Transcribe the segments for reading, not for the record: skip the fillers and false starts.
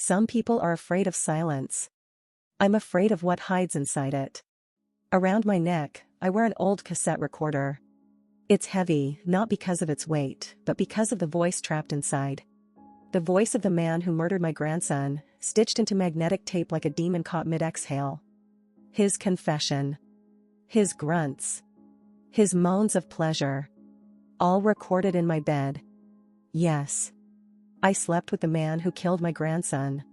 Some people are afraid of silence. I'm afraid of what hides inside it. Around my neck, I wear an old cassette recorder. It's heavy, not because of its weight, but because of the voice trapped inside. The voice of the man who murdered my grandson, stitched into magnetic tape like a demon caught mid-exhale. His confession. His grunts. His moans of pleasure. All recorded in my bed. Yes. I slept with the man who killed my grandson.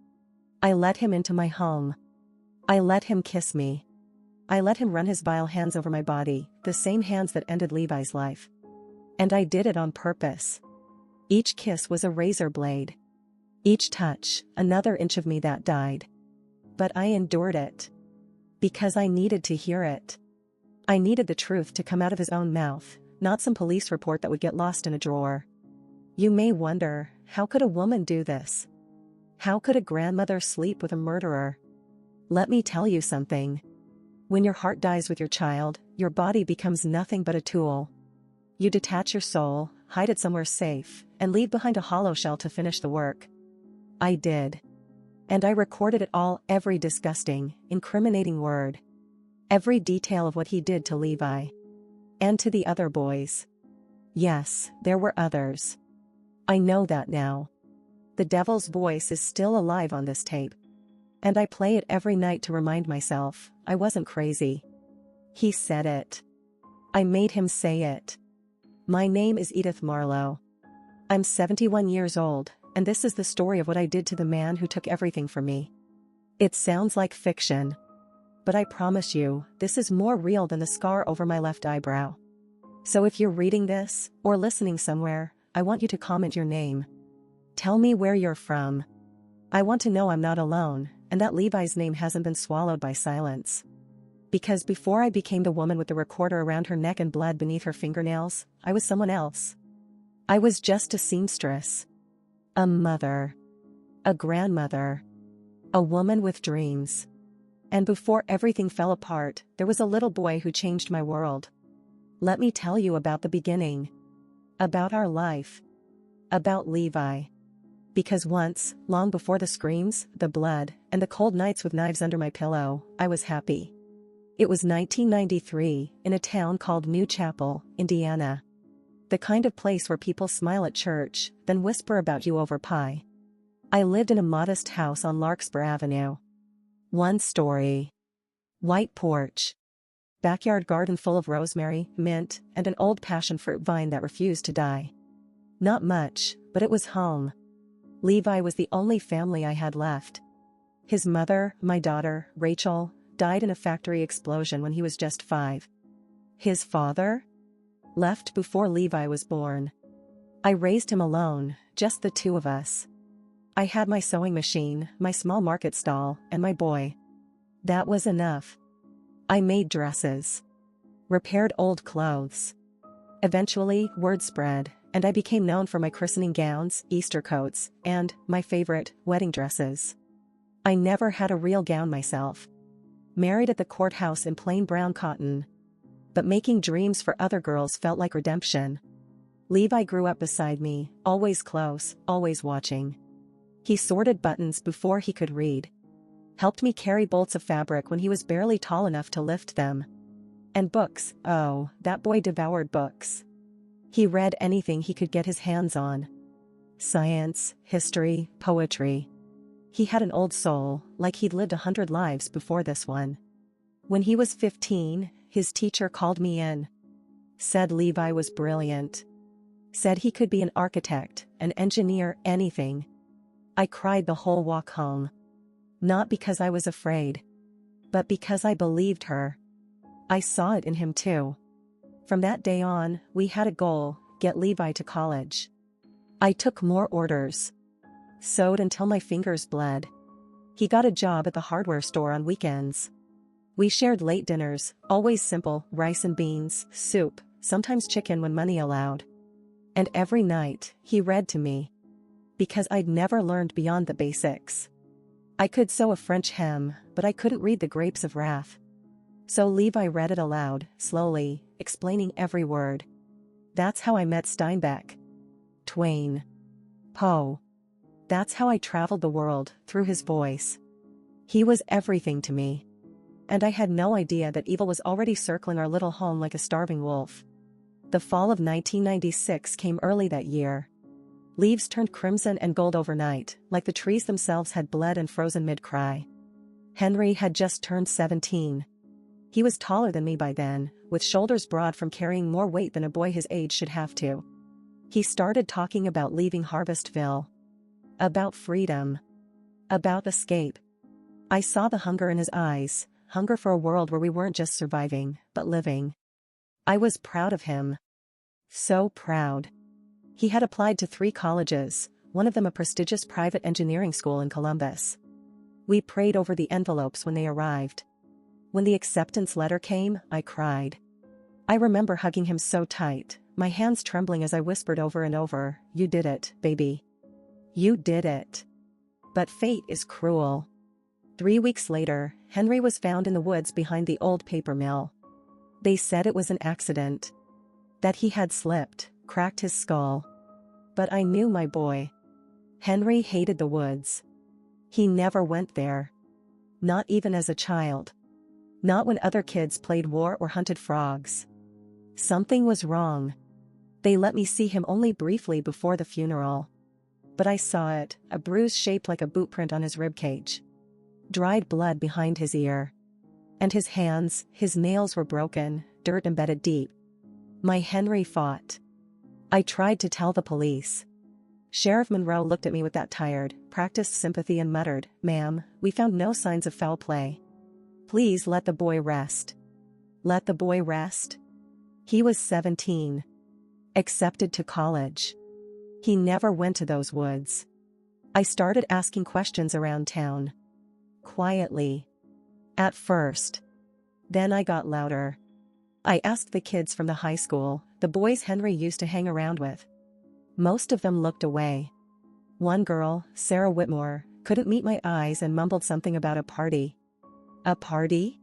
I let him into my home. I let him kiss me. I let him run his vile hands over my body, the same hands that ended Levi's life. And I did it on purpose. Each kiss was a razor blade. Each touch, another inch of me that died. But I endured it. Because I needed to hear it. I needed the truth to come out of his own mouth, not some police report that would get lost in a drawer. You may wonder, how could a woman do this? How could a grandmother sleep with a murderer? Let me tell you something. When your heart dies with your child, your body becomes nothing but a tool. You detach your soul, hide it somewhere safe, and leave behind a hollow shell to finish the work. I did. And I recorded it all, every disgusting, incriminating word. Every detail of what he did to Levi. And to the other boys. Yes, there were others. I know that now. The devil's voice is still alive on this tape. And I play it every night to remind myself, I wasn't crazy. He said it. I made him say it. My name is Edith Marlowe. I'm 71 years old, and this is the story of what I did to the man who took everything from me. It sounds like fiction. But I promise you, this is more real than the scar over my left eyebrow. So if you're reading this, or listening somewhere, I want you to comment your name. Tell me where you're from. I want to know I'm not alone, and that Levi's name hasn't been swallowed by silence. Because before I became the woman with the recorder around her neck and blood beneath her fingernails, I was someone else. I was just a seamstress. A mother. A grandmother. A woman with dreams. And before everything fell apart, there was a little boy who changed my world. Let me tell you about the beginning. About our life. About Levi. Because once, long before the screams, the blood, and the cold nights with knives under my pillow, I was happy. It was 1993, in a town called New Chapel, Indiana. The kind of place where people smile at church, then whisper about you over pie. I lived in a modest house on Larkspur Avenue. 1 story. White porch. Backyard garden full of rosemary, mint, and an old passion fruit vine that refused to die. Not much, but it was home. Levi was the only family I had left. His mother, my daughter, Rachel, died in a factory explosion when he was just 5. His father? Left before Levi was born. I raised him alone, just the two of us. I had my sewing machine, my small market stall, and my boy. That was enough. I made dresses. Repaired old clothes. Eventually, word spread, and I became known for my christening gowns, Easter coats, and, my favorite, wedding dresses. I never had a real gown myself. Married at the courthouse in plain brown cotton. But making dreams for other girls felt like redemption. Levi grew up beside me, always close, always watching. He sorted buttons before he could read. Helped me carry bolts of fabric when he was barely tall enough to lift them. And books, oh, that boy devoured books. He read anything he could get his hands on. Science, history, poetry. He had an old soul, like he'd lived 100 lives before this one. When he was 15, his teacher called me in. Said Levi was brilliant. Said he could be an architect, an engineer, anything. I cried the whole walk home. Not because I was afraid. But because I believed her. I saw it in him too. From that day on, we had a goal, get Levi to college. I took more orders. Sewed until my fingers bled. He got a job at the hardware store on weekends. We shared late dinners, always simple, rice and beans, soup, sometimes chicken when money allowed. And every night, he read to me. Because I'd never learned beyond the basics. I could sew a French hem, but I couldn't read the Grapes of Wrath. So Levi read it aloud, slowly, explaining every word. That's how I met Steinbeck. Twain. Poe. That's how I traveled the world, through his voice. He was everything to me. And I had no idea that evil was already circling our little home like a starving wolf. The fall of 1996 came early that year. Leaves turned crimson and gold overnight, like the trees themselves had bled and frozen mid-cry. Henry had just turned 17. He was taller than me by then, with shoulders broad from carrying more weight than a boy his age should have to. He started talking about leaving Harvestville. About freedom. About escape. I saw the hunger in his eyes, hunger for a world where we weren't just surviving, but living. I was proud of him. So proud. He had applied to 3 colleges, one of them a prestigious private engineering school in Columbus. We prayed over the envelopes when they arrived. When the acceptance letter came, I cried. I remember hugging him so tight, my hands trembling as I whispered over and over, "You did it, baby. You did it." But fate is cruel. 3 weeks later, Henry was found in the woods behind the old paper mill. They said it was an accident. That he had slipped, cracked his skull. But I knew my boy. Henry hated the woods. He never went there. Not even as a child. Not when other kids played war or hunted frogs. Something was wrong. They let me see him only briefly before the funeral. But I saw it, a bruise shaped like a boot print on his ribcage. Dried blood behind his ear. And his hands, his nails were broken, dirt embedded deep. My Henry fought. I tried to tell the police. Sheriff Monroe looked at me with that tired, practiced sympathy and muttered, "Ma'am, we found no signs of foul play. Please let the boy rest." Let the boy rest? He was 17. Accepted to college. He never went to those woods. I started asking questions around town. Quietly. At first. Then I got louder. I asked the kids from the high school, the boys Henry used to hang around with. Most of them looked away. One girl, Sarah Whitmore, couldn't meet my eyes and mumbled something about a party. A party?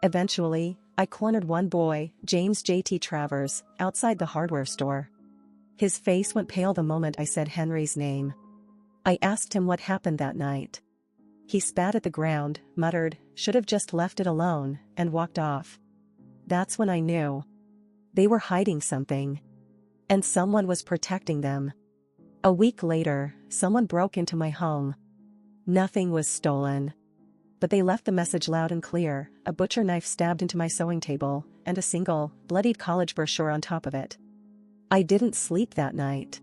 Eventually, I cornered one boy, James J.T. Travers, outside the hardware store. His face went pale the moment I said Henry's name. I asked him what happened that night. He spat at the ground, muttered, "Should have just left it alone," and walked off. That's when I knew. They were hiding something. And someone was protecting them. A week later, someone broke into my home. Nothing was stolen. But they left the message loud and clear, a butcher knife stabbed into my sewing table, and a single, bloodied college brochure on top of it. I didn't sleep that night.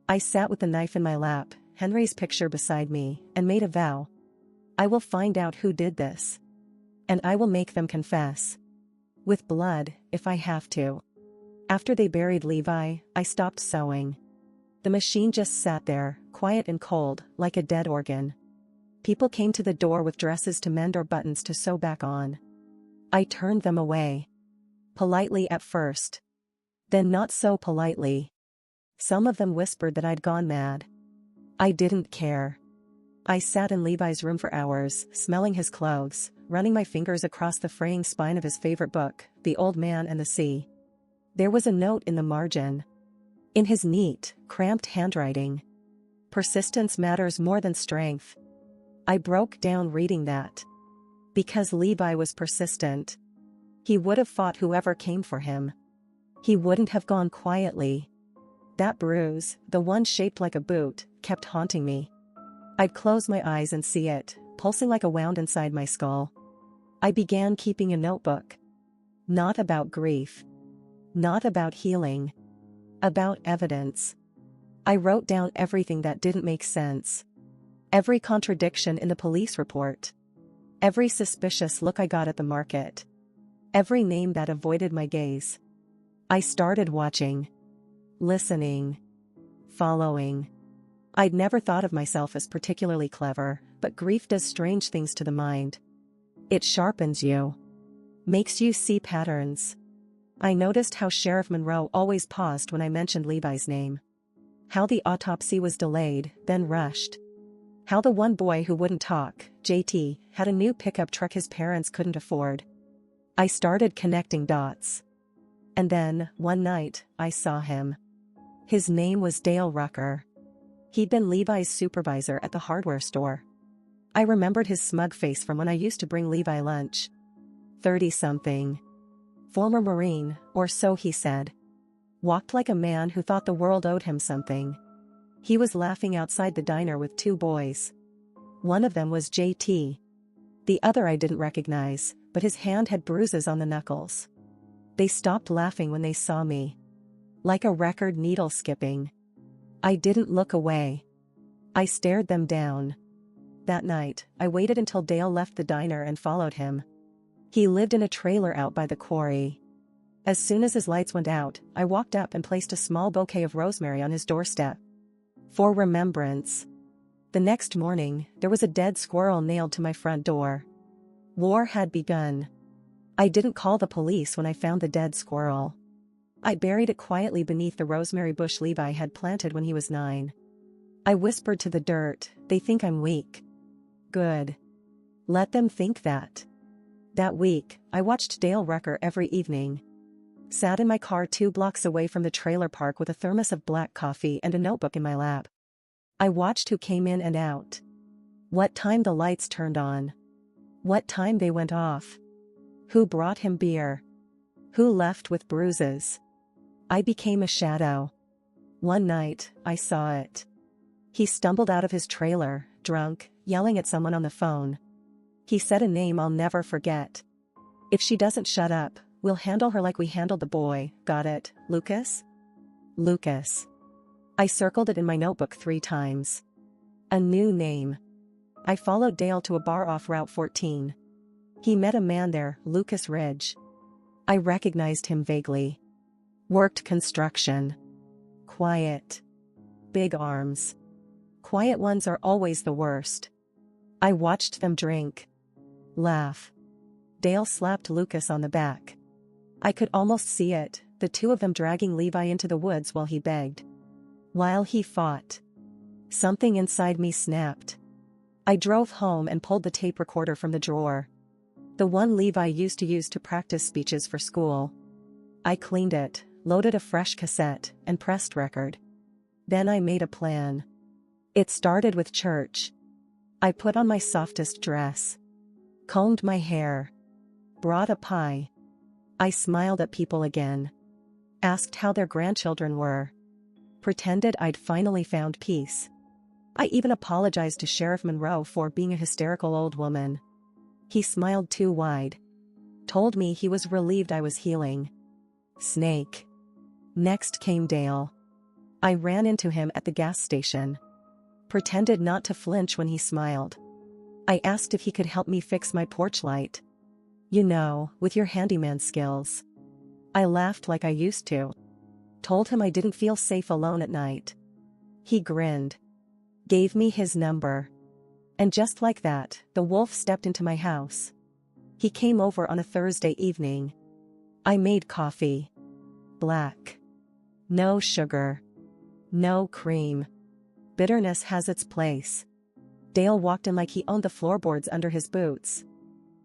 I sat with the knife in my lap, Henry's picture beside me, and made a vow. I will find out who did this. And I will make them confess. With blood, if I have to. After they buried Levi, I stopped sewing. The machine just sat there, quiet and cold, like a dead organ. People came to the door with dresses to mend or buttons to sew back on. I turned them away. Politely at first. Then not so politely. Some of them whispered that I'd gone mad. I didn't care. I sat in Levi's room for hours, smelling his clothes, running my fingers across the fraying spine of his favorite book, The Old Man and the Sea. There was a note in the margin. In his neat, cramped handwriting. Persistence matters more than strength. I broke down reading that. Because Levi was persistent. He would have fought whoever came for him. He wouldn't have gone quietly. That bruise, the one shaped like a boot, kept haunting me. I'd close my eyes and see it, pulsing like a wound inside my skull. I began keeping a notebook. Not about grief. Not about healing. About evidence. I wrote down everything that didn't make sense. Every contradiction in the police report. Every suspicious look I got at the market. Every name that avoided my gaze. I started watching. Listening. Following. I'd never thought of myself as particularly clever, but grief does strange things to the mind. It sharpens you. Makes you see patterns. I noticed how Sheriff Monroe always paused when I mentioned Levi's name. How the autopsy was delayed, then rushed. How the one boy who wouldn't talk, JT, had a new pickup truck his parents couldn't afford. I started connecting dots. And then, one night, I saw him. His name was Dale Rucker. He'd been Levi's supervisor at the hardware store. I remembered his smug face from when I used to bring Levi lunch. 30-something. Former Marine, or so he said. Walked like a man who thought the world owed him something. He was laughing outside the diner with two boys. One of them was JT. The other I didn't recognize, but his hand had bruises on the knuckles. They stopped laughing when they saw me. Like a record needle skipping. I didn't look away. I stared them down. That night, I waited until Dale left the diner and followed him. He lived in a trailer out by the quarry. As soon as his lights went out, I walked up and placed a small bouquet of rosemary on his doorstep. For remembrance. The next morning, there was a dead squirrel nailed to my front door. War had begun. I didn't call the police when I found the dead squirrel. I buried it quietly beneath the rosemary bush Levi had planted when he was 9. I whispered to the dirt, "They think I'm weak." Good. Let them think that. That week, I watched Dale Rucker every evening. Sat in my car 2 blocks away from the trailer park with a thermos of black coffee and a notebook in my lap. I watched who came in and out. What time the lights turned on. What time they went off. Who brought him beer. Who left with bruises. I became a shadow. One night, I saw it. He stumbled out of his trailer, drunk, yelling at someone on the phone. He said a name I'll never forget. "If she doesn't shut up, we'll handle her like we handled the boy, got it, Lucas?" Lucas. I circled it in my notebook 3 times. A new name. I followed Dale to a bar off Route 14. He met a man there, Lucas Ridge. I recognized him vaguely. Worked construction. Quiet. Big arms. Quiet ones are always the worst. I watched them drink. Laugh. Dale slapped Lucas on the back. I could almost see it, the two of them dragging Levi into the woods while he begged. While he fought. Something inside me snapped. I drove home and pulled the tape recorder from the drawer. The one Levi used to use to practice speeches for school. I cleaned it, loaded a fresh cassette, and pressed record. Then I made a plan. It started with church. I put on my softest dress. Combed my hair. Brought a pie. I smiled at people again. Asked how their grandchildren were. Pretended I'd finally found peace. I even apologized to Sheriff Monroe for being a hysterical old woman. He smiled too wide. Told me he was relieved I was healing. Snake. Next came Dale. I ran into him at the gas station. Pretended not to flinch when he smiled. I asked if he could help me fix my porch light. You know, with your handyman skills. I laughed like I used to. Told him I didn't feel safe alone at night. He grinned. Gave me his number. And just like that, the wolf stepped into my house. He came over on a Thursday evening. I made coffee. Black. No sugar. No cream. Bitterness has its place. Dale walked in like he owned the floorboards under his boots.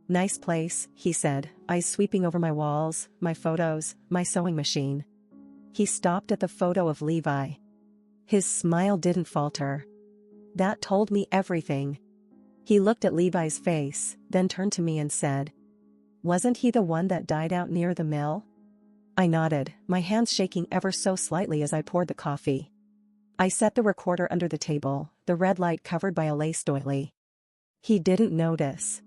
Nice place, he said, eyes sweeping over my walls, my photos, my sewing machine. He stopped at the photo of Levi. His smile didn't falter. That told me everything. He looked at Levi's face, then turned to me and said, "Wasn't he the one that died out near the mill?" I nodded, my hands shaking ever so slightly as I poured the coffee. I set the recorder under the table, the red light covered by a lace doily. He didn't notice.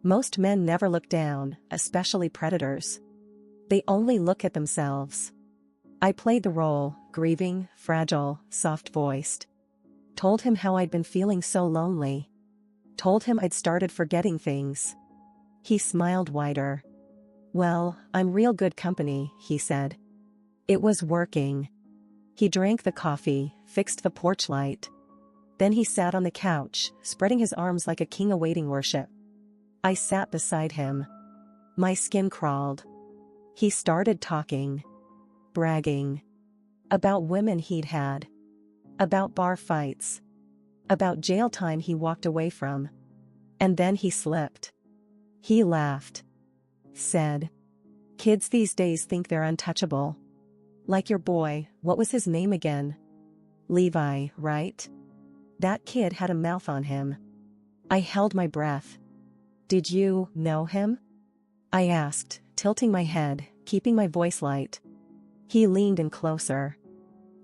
Most men never look down, especially predators. They only look at themselves. I played the role, grieving, fragile, soft-voiced. Told him how I'd been feeling so lonely. Told him I'd started forgetting things. He smiled wider. "Well, I'm real good company," he said. It was working. He drank the coffee, fixed the porch light. Then he sat on the couch, spreading his arms like a king awaiting worship. I sat beside him. My skin crawled. He started talking. Bragging. About women he'd had. About bar fights. About jail time he walked away from. And then he slipped. He laughed. Said, "Kids these days think they're untouchable. Like your boy, what was his name again?" Levi, right? That kid had a mouth on him. I held my breath. Did you know him? I asked, tilting my head, keeping my voice light. He leaned in closer.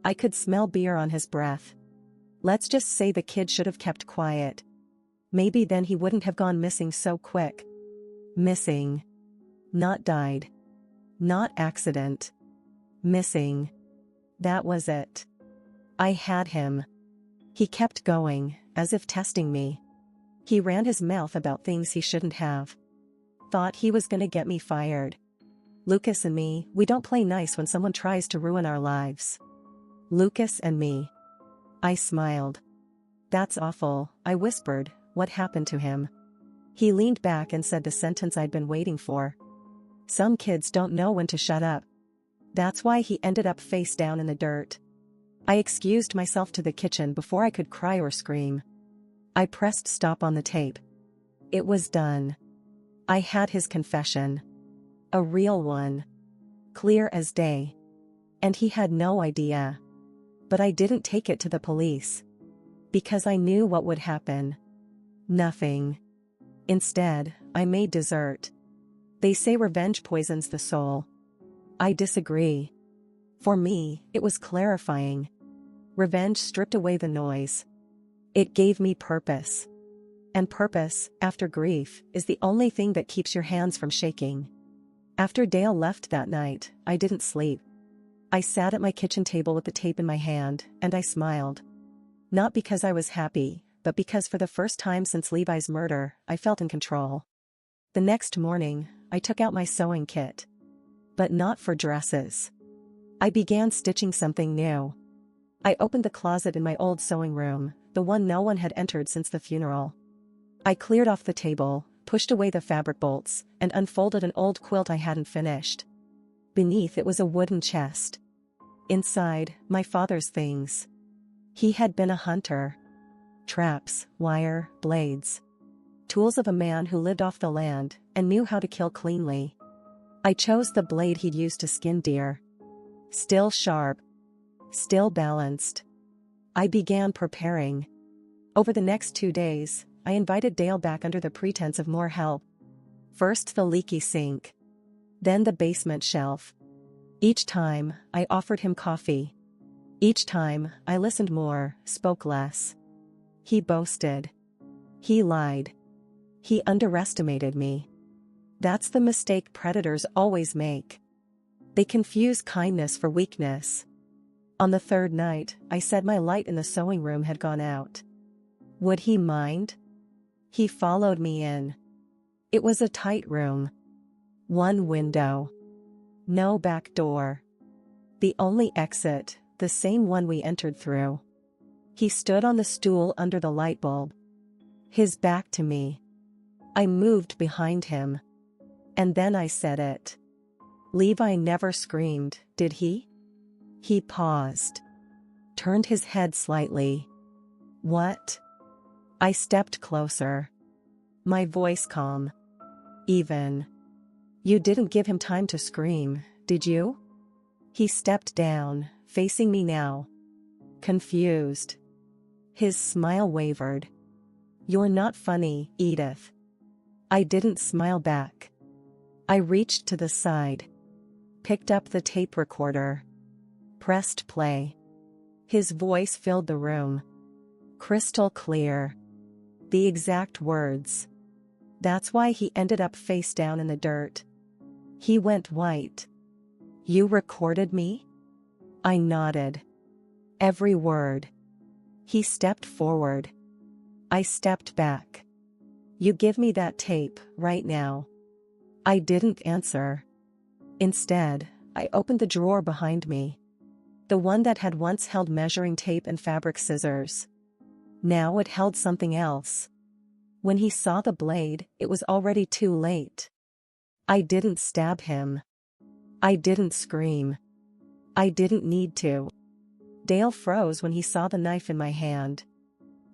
I could smell beer on his breath. Let's just say the kid should have kept quiet. Maybe then he wouldn't have gone missing so quick. Missing. Not died. Not accident. Missing. That was it. I had him. He kept going, as if testing me. He ran his mouth about things he shouldn't have. Thought he was gonna get me fired. Lucas and me, we don't play nice when someone tries to ruin our lives. Lucas and me. I smiled. That's awful, I whispered. What happened to him? He leaned back and said the sentence I'd been waiting for. Some kids don't know when to shut up. That's why he ended up face down in the dirt. I excused myself to the kitchen before I could cry or scream. I pressed stop on the tape. It was done. I had his confession. A real one. Clear as day. And he had no idea. But I didn't take it to the police. Because I knew what would happen. Nothing. Instead, I made dessert. They say revenge poisons the soul. I disagree. For me, it was clarifying. Revenge stripped away the noise. It gave me purpose. And purpose, after grief, is the only thing that keeps your hands from shaking. After Dale left that night, I didn't sleep. I sat at my kitchen table with the tape in my hand, and I smiled. Not because I was happy, but because for the first time since Levi's murder, I felt in control. The next morning, I took out my sewing kit. But not for dresses. I began stitching something new. I opened the closet in my old sewing room, the one no one had entered since the funeral. I cleared off the table, pushed away the fabric bolts, and unfolded an old quilt I hadn't finished. Beneath it was a wooden chest. Inside, my father's things. He had been a hunter. Traps, wire, blades. Tools of a man who lived off the land and knew how to kill cleanly. I chose the blade he'd used to skin deer. Still sharp. Still balanced. I began preparing. Over the next 2 days, I invited Dale back under the pretense of more help. First the leaky sink. Then the basement shelf. Each time, I offered him coffee. Each time, I listened more, spoke less. He boasted. He lied. He underestimated me. That's the mistake predators always make. They confuse kindness for weakness. On the third night, I said my light in the sewing room had gone out. Would he mind? He followed me in. It was a tight room. One window. No back door. The only exit, the same one we entered through. He stood on the stool under the light bulb. His back to me. I moved behind him. And then I said it. Levi never screamed, did he? He paused. Turned his head slightly. What? I stepped closer. My voice calm. Even. You didn't give him time to scream, did you? He stepped down, facing me now. Confused. His smile wavered. You're not funny, Edith. I didn't smile back. I reached to the side. Picked up the tape recorder. Pressed play. His voice filled the room. Crystal clear. The exact words. That's why he ended up face down in the dirt. He went white. You recorded me? I nodded. Every word. He stepped forward. I stepped back. You give me that tape, right now. I didn't answer. Instead, I opened the drawer behind me. The one that had once held measuring tape and fabric scissors. Now it held something else. When he saw the blade, it was already too late. I didn't stab him. I didn't scream. I didn't need to. Dale froze when he saw the knife in my hand.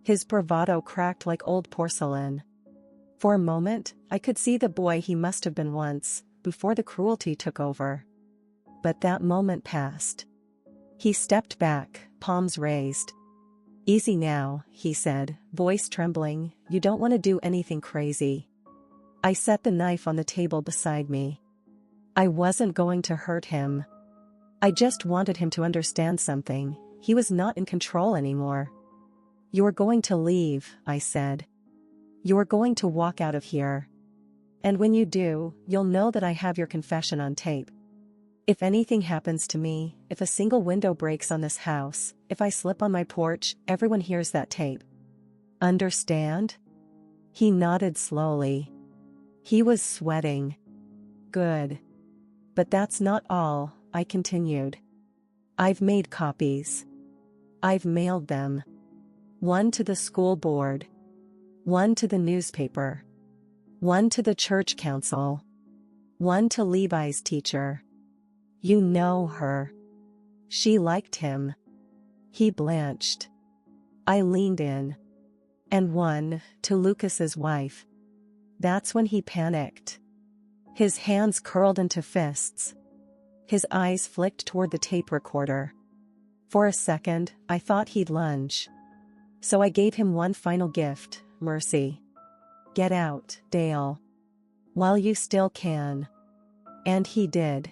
His bravado cracked like old porcelain. For a moment, I could see the boy he must have been once, before the cruelty took over. But that moment passed. He stepped back, palms raised. "Easy now," he said, voice trembling, "you don't want to do anything crazy." I set the knife on the table beside me. I wasn't going to hurt him. I just wanted him to understand something. He was not in control anymore. "You're going to leave," I said. "You're going to walk out of here. And when you do, you'll know that I have your confession on tape. If anything happens to me, if a single window breaks on this house, if I slip on my porch, everyone hears that tape. Understand?" He nodded slowly. He was sweating. "Good. But that's not all," I continued. "I've made copies. I've mailed them. One to the school board. One to the newspaper. One to the church council. One to Levi's teacher. You know her. She liked him." He blanched. I leaned in. "And one to Lucas's wife." That's when he panicked. His hands curled into fists. His eyes flicked toward the tape recorder. For a second, I thought he'd lunge. So I gave him one final gift, mercy. "Get out, Dale. While you still can." And he did.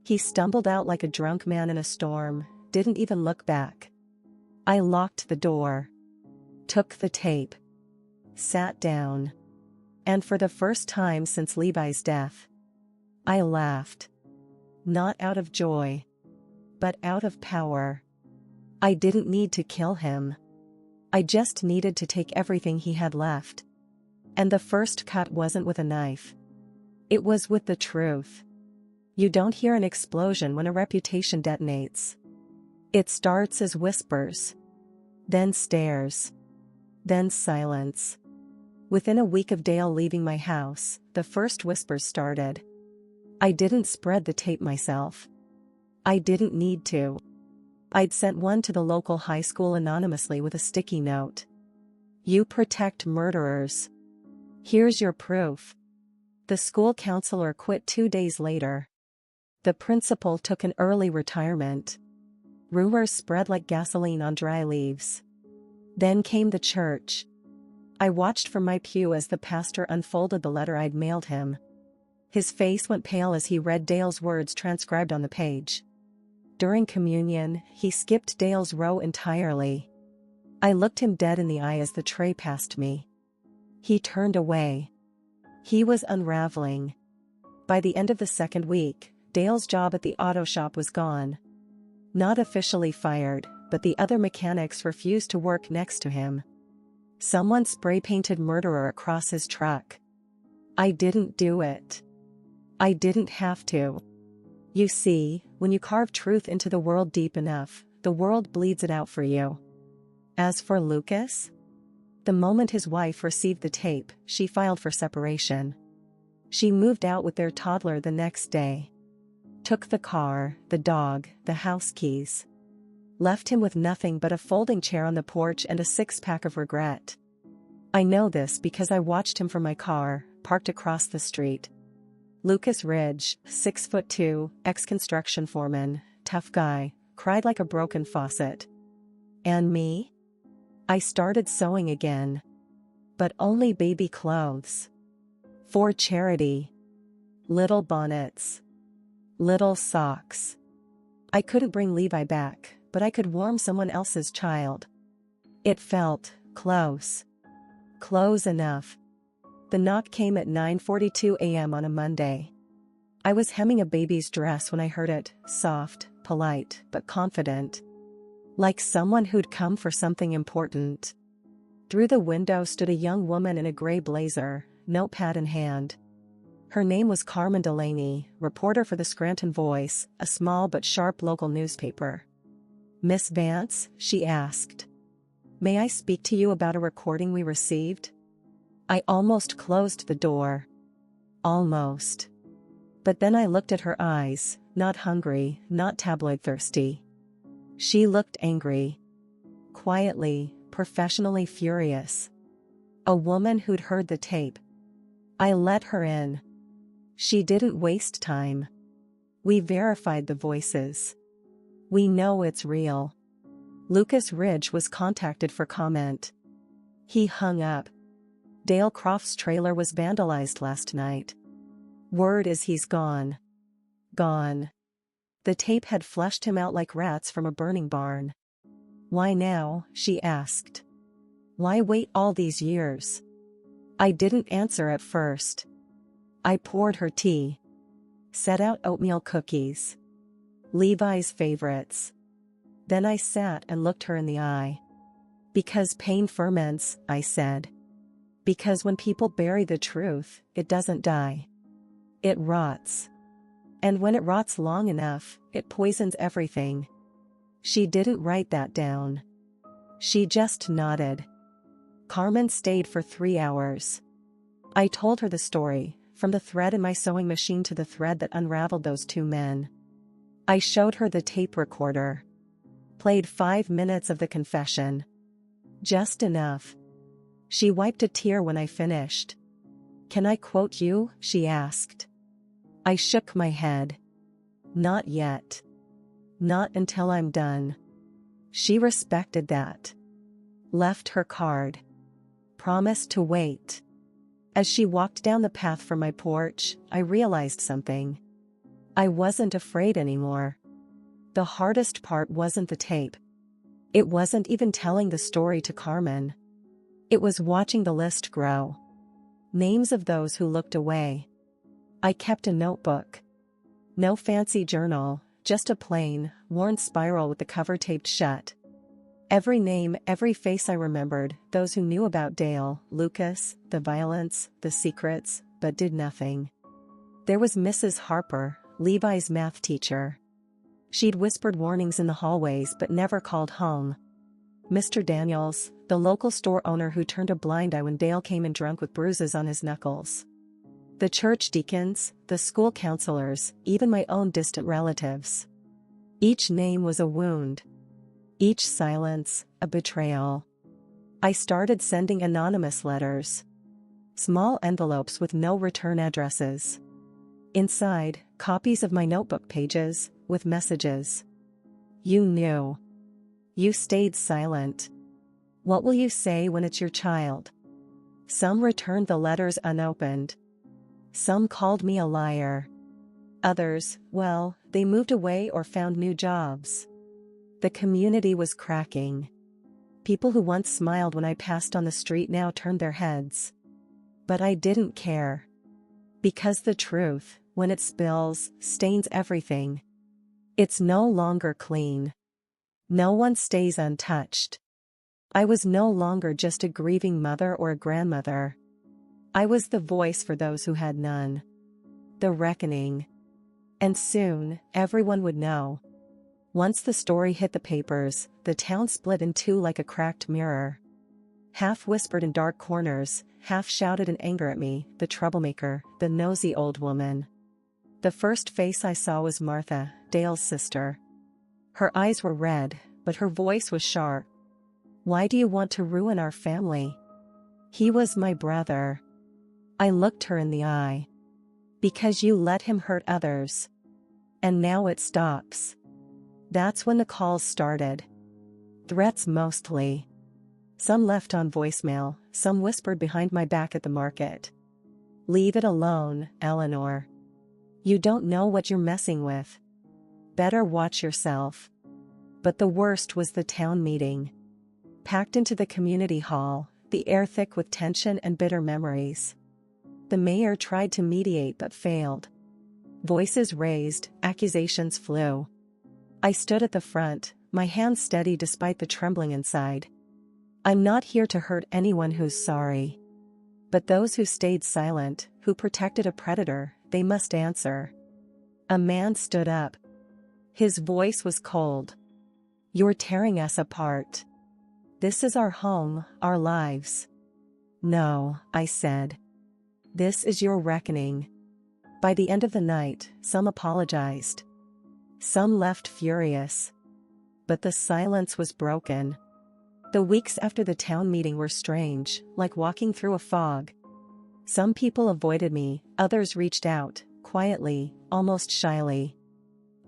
He stumbled out like a drunk man in a storm, didn't even look back. I locked the door. Took the tape. Sat down. And for the first time since Levi's death, I laughed. Not out of joy, but out of power. I didn't need to kill him. I just needed to take everything he had left. And the first cut wasn't with a knife. It was with the truth. You don't hear an explosion when a reputation detonates. It starts as whispers. Then stares. Then silence. Within a week of Dale leaving my house, the first whispers started. I didn't spread the tape myself. I didn't need to. I'd sent one to the local high school anonymously with a sticky note. "You protect murderers. Here's your proof." The school counselor quit 2 days later. The principal took an early retirement. Rumors spread like gasoline on dry leaves. Then came the church. I watched from my pew as the pastor unfolded the letter I'd mailed him. His face went pale as he read Dale's words transcribed on the page. During communion, he skipped Dale's row entirely. I looked him dead in the eye as the tray passed me. He turned away. He was unraveling. By the end of the second week, Dale's job at the auto shop was gone. Not officially fired, but the other mechanics refused to work next to him. Someone spray-painted "murderer" across his truck. I didn't do it. I didn't have to. You see, when you carve truth into the world deep enough, the world bleeds it out for you. As for Lucas? The moment his wife received the tape, she filed for separation. She moved out with their toddler the next day. Took the car, the dog, the house keys. Left him with nothing but a folding chair on the porch and a six-pack of regret. I know this because I watched him from my car, parked across the street. Lucas Ridge, 6'2", ex-construction foreman, tough guy, cried like a broken faucet. And me? I started sewing again. But only baby clothes. For charity. Little bonnets. Little socks. I couldn't bring Levi back, but I could warm someone else's child. It felt close. Close enough. The knock came at 9:42 a.m. on a Monday. I was hemming a baby's dress when I heard it, soft, polite, but confident. Like someone who'd come for something important. Through the window stood a young woman in a gray blazer, notepad in hand. Her name was Carmen Delaney, reporter for the Scranton Voice, a small but sharp local newspaper. "Miss Vance?" she asked. "May I speak to you about a recording we received?" I almost closed the door. Almost. But then I looked at her eyes, not hungry, not tabloid thirsty. She looked angry. Quietly, professionally furious. A woman who'd heard the tape. I let her in. She didn't waste time. We verified the voices. We know it's real. Lucas Ridge was contacted for comment. He hung up. Dale Croft's trailer was vandalized last night. Word is he's gone. Gone. The tape had flushed him out like rats from a burning barn. Why now? She asked. Why wait all these years? I didn't answer at first. I poured her tea. Set out oatmeal cookies. Levi's favorites. Then I sat and looked her in the eye. Because pain ferments, I said. Because when people bury the truth, it doesn't die. It rots. And when it rots long enough, it poisons everything. She didn't write that down. She just nodded. Carmen stayed for 3 hours. I told her the story, from the thread in my sewing machine to the thread that unraveled those 2 men. I showed her the tape recorder. Played 5 minutes of the confession. Just enough. She wiped a tear when I finished. Can I quote you? She asked. I shook my head. Not yet. Not until I'm done. She respected that. Left her card. Promised to wait. As she walked down the path from my porch, I realized something. I wasn't afraid anymore. The hardest part wasn't the tape. It wasn't even telling the story to Carmen. It was watching the list grow. Names of those who looked away. I kept a notebook. No fancy journal, just a plain, worn spiral with the cover taped shut. Every name, every face I remembered, those who knew about Dale, Lucas, the violence, the secrets, but did nothing. There was Mrs. Harper, Levi's math teacher. She'd whispered warnings in the hallways but never called home. Mr. Daniels, the local store owner who turned a blind eye when Dale came in drunk with bruises on his knuckles. The church deacons, the school counselors, even my own distant relatives. Each name was a wound. Each silence, a betrayal. I started sending anonymous letters. Small envelopes with no return addresses. Inside, copies of my notebook pages, with messages. You knew. You stayed silent. What will you say when it's your child? Some returned the letters unopened. Some called me a liar. Others, well, they moved away or found new jobs. The community was cracking. People who once smiled when I passed on the street now turned their heads. But I didn't care. Because the truth, when it spills, stains everything. It's no longer clean. No one stays untouched. I was no longer just a grieving mother or a grandmother. I was the voice for those who had none. The reckoning. And soon, everyone would know. Once the story hit the papers, the town split in two like a cracked mirror. Half whispered in dark corners, half shouted in anger at me, the troublemaker, the nosy old woman. The first face I saw was Martha, Dale's sister. Her eyes were red, but her voice was sharp. Why do you want to ruin our family? He was my brother. I looked her in the eye. Because you let him hurt others. And now it stops. That's when the calls started. Threats mostly. Some left on voicemail, some whispered behind my back at the market. Leave it alone, Eleanor. You don't know what you're messing with. Better watch yourself. But the worst was the town meeting. Packed into the community hall, the air thick with tension and bitter memories. The mayor tried to mediate but failed. Voices raised, accusations flew. I stood at the front, my hands steady despite the trembling inside. I'm not here to hurt anyone who's sorry. But those who stayed silent, who protected a predator, they must answer. A man stood up. His voice was cold. You're tearing us apart. This is our home, our lives. No, I said. This is your reckoning. By the end of the night, some apologized. Some left furious. But the silence was broken. The weeks after the town meeting were strange, like walking through a fog. Some people avoided me, others reached out, quietly, almost shyly.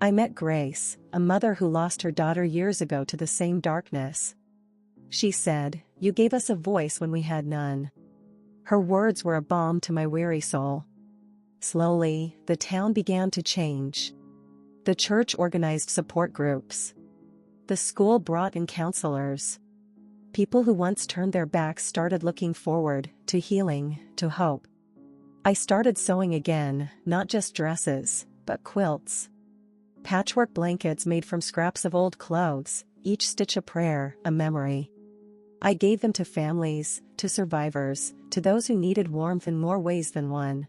I met Grace, a mother who lost her daughter years ago to the same darkness. She said, "You gave us a voice when we had none." Her words were a balm to my weary soul. Slowly, the town began to change. The church organized support groups. The school brought in counselors. People who once turned their backs started looking forward, to healing, to hope. I started sewing again, not just dresses, but quilts. Patchwork blankets made from scraps of old clothes, each stitch a prayer, a memory. I gave them to families, to survivors, to those who needed warmth in more ways than one.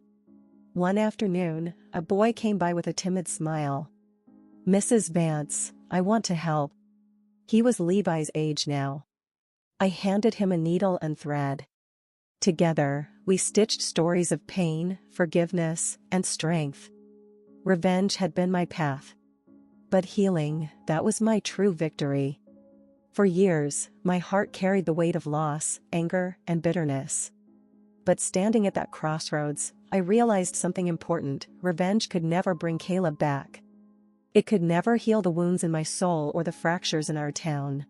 One afternoon, a boy came by with a timid smile. "Mrs. Vance, I want to help." He was Levi's age now. I handed him a needle and thread. Together, we stitched stories of pain, forgiveness, and strength. Revenge had been my path. But healing, that was my true victory. For years, my heart carried the weight of loss, anger, and bitterness. But standing at that crossroads, I realized something important: revenge could never bring Caleb back. It could never heal the wounds in my soul or the fractures in our town.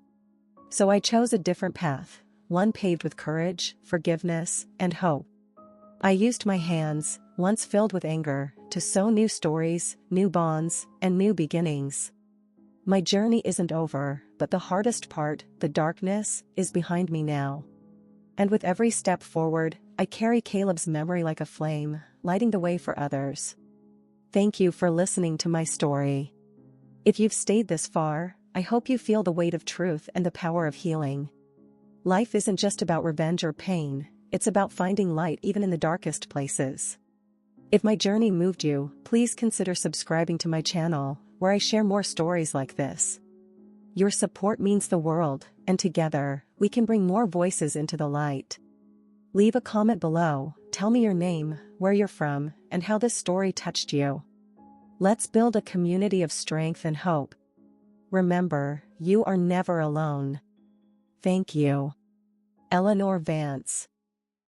So I chose a different path, one paved with courage, forgiveness, and hope. I used my hands, once filled with anger, to sew new stories, new bonds, and new beginnings. My journey isn't over, but the hardest part, the darkness, is behind me now. And with every step forward, I carry Caleb's memory like a flame, lighting the way for others. Thank you for listening to my story. If you've stayed this far, I hope you feel the weight of truth and the power of healing. Life isn't just about revenge or pain, it's about finding light even in the darkest places. If my journey moved you, please consider subscribing to my channel, where I share more stories like this. Your support means the world, and together, we can bring more voices into the light. Leave a comment below, tell me your name, where you're from, and how this story touched you. Let's build a community of strength and hope. Remember, you are never alone. Thank you. Eleanor Vance.